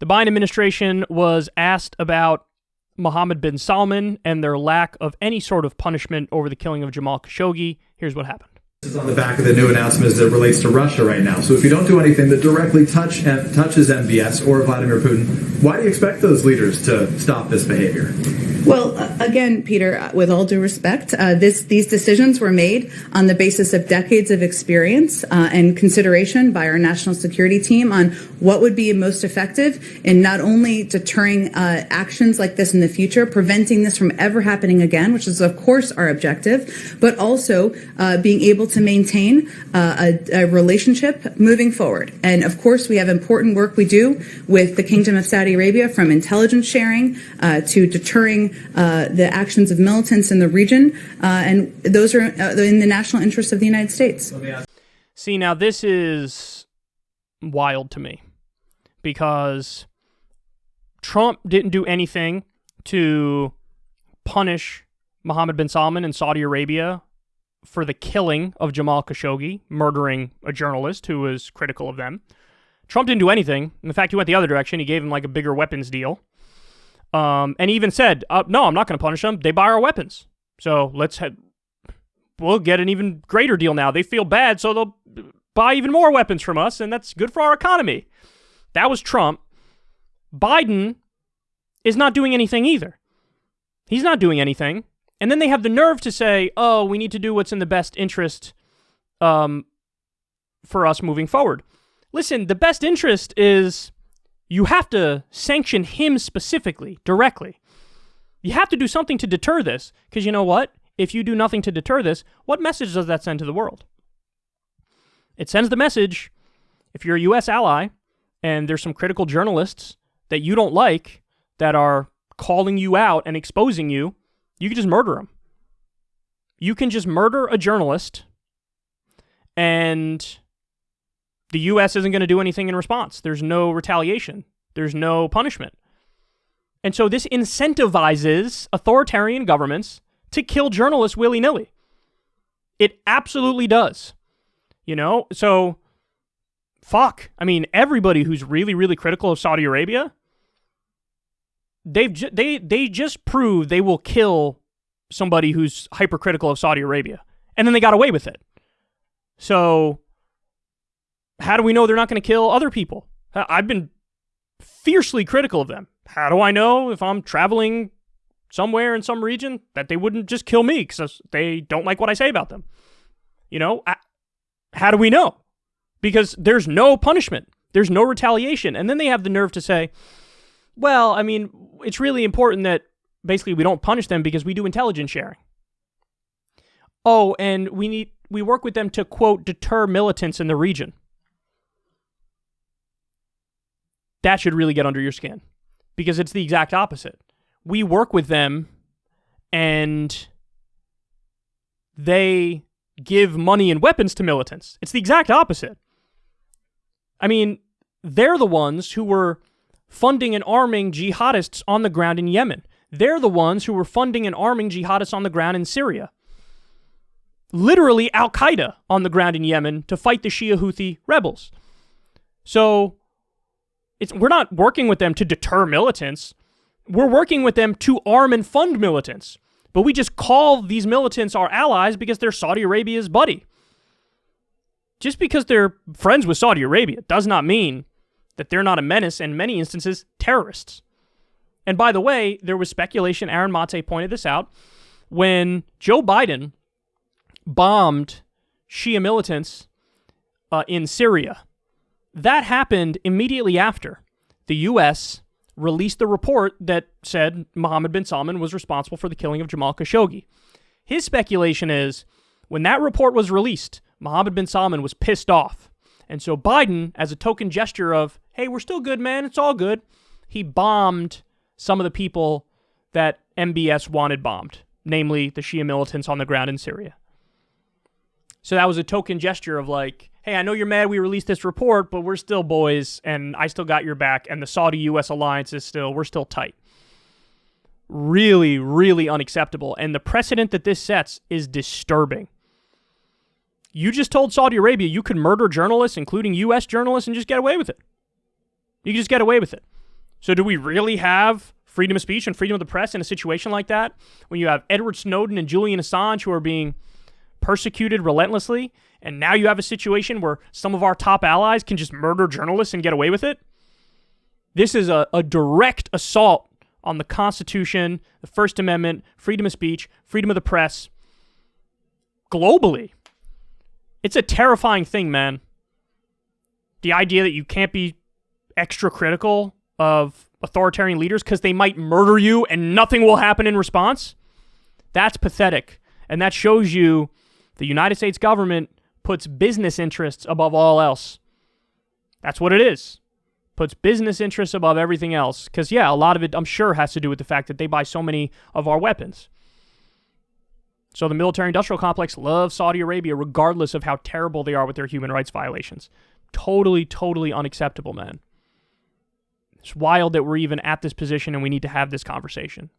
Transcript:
The Biden administration was asked about Mohammed bin Salman and their lack of any sort of punishment over the killing of Jamal Khashoggi. Here's what happened. This is on the back of the new announcement as it relates to Russia right now. So if you don't do anything that directly touches MBS or Vladimir Putin, why do you expect those leaders to stop this behavior? Well, again, Peter, with all due respect, these decisions were made on the basis of decades of experience and consideration by our national security team on what would be most effective in not only deterring actions like this in the future, preventing this from ever happening again, which is, of course, our objective, but also being able to maintain a relationship moving forward. And, of course, we have important work we do with the Kingdom of Saudi Arabia, from intelligence sharing to deterring the actions of militants in the region, and those are in the national interest of the United States. See, now this is wild to me, because Trump didn't do anything to punish Mohammed bin Salman in Saudi Arabia for the killing of Jamal Khashoggi, murdering a journalist who was critical of them. Trump didn't do anything. In fact, he went the other direction. He gave him like a bigger weapons deal. And he even said, no, I'm not going to punish them. They buy our weapons. So we'll get an even greater deal now. They feel bad, so they'll buy even more weapons from us, and that's good for our economy. That was Trump. Biden is not doing anything either. He's not doing anything. And then they have the nerve to say, oh, we need to do what's in the best interest for us moving forward. Listen, the best interest is you have to sanction him specifically, directly. You have to do something to deter this, because you know what? If you do nothing to deter this, what message does that send to the world? It sends the message, if you're a U.S. ally, and there's some critical journalists that you don't like that are calling you out and exposing you, you can just murder them. You can just murder a journalist, and the U.S. isn't going to do anything in response. There's no retaliation. There's no punishment. And so this incentivizes authoritarian governments to kill journalists willy-nilly. It absolutely does. You know? So, fuck. I mean, everybody who's really, really critical of Saudi Arabia, they just proved they will kill somebody who's hypercritical of Saudi Arabia. And then they got away with it. So how do we know they're not going to kill other people? I've been fiercely critical of them. How do I know if I'm traveling somewhere in some region that they wouldn't just kill me because they don't like what I say about them? You know, how do we know? Because there's no punishment. There's no retaliation. And then they have the nerve to say, well, I mean, it's really important that basically we don't punish them because we do intelligence sharing. Oh, and we work with them to, quote, deter militants in the region. That should really get under your skin, because it's the exact opposite. We work with them and they give money and weapons to militants. It's the exact opposite. I mean, they're the ones who were funding and arming jihadists on the ground in Yemen. They're the ones who were funding and arming jihadists on the ground in Syria. Literally Al-Qaeda on the ground in Yemen to fight the Shia Houthi rebels. So we're not working with them to deter militants. We're working with them to arm and fund militants. But we just call these militants our allies because they're Saudi Arabia's buddy. Just because they're friends with Saudi Arabia does not mean that they're not a menace, and in many instances, terrorists. And by the way, there was speculation, Aaron Mate pointed this out, when Joe Biden bombed Shia militants in Syria. That happened immediately after the U.S. released the report that said Mohammed bin Salman was responsible for the killing of Jamal Khashoggi. His speculation is, when that report was released, Mohammed bin Salman was pissed off. And so Biden, as a token gesture of, hey, we're still good, man, it's all good, he bombed some of the people that MBS wanted bombed, namely the Shia militants on the ground in Syria. So that was a token gesture of like, hey, I know you're mad we released this report, but we're still boys, and I still got your back, and the Saudi-U.S. alliance is we're still tight. Really, really unacceptable. And the precedent that this sets is disturbing. You just told Saudi Arabia you could murder journalists, including U.S. journalists, and just get away with it. You can just get away with it. So do we really have freedom of speech and freedom of the press in a situation like that? When you have Edward Snowden and Julian Assange who are being persecuted relentlessly, and now you have a situation where some of our top allies can just murder journalists and get away with it? This is a direct assault on the Constitution, the First Amendment, freedom of speech, freedom of the press, globally. It's a terrifying thing, man. The idea that you can't be extra critical of authoritarian leaders because they might murder you and nothing will happen in response, that's pathetic. And that shows you the United States government puts business interests above all else. That's what it is. Puts business interests above everything else. Because, yeah, a lot of it, I'm sure, has to do with the fact that they buy so many of our weapons. So the military-industrial complex loves Saudi Arabia regardless of how terrible they are with their human rights violations. Totally, totally unacceptable, man. It's wild that we're even at this position and we need to have this conversation.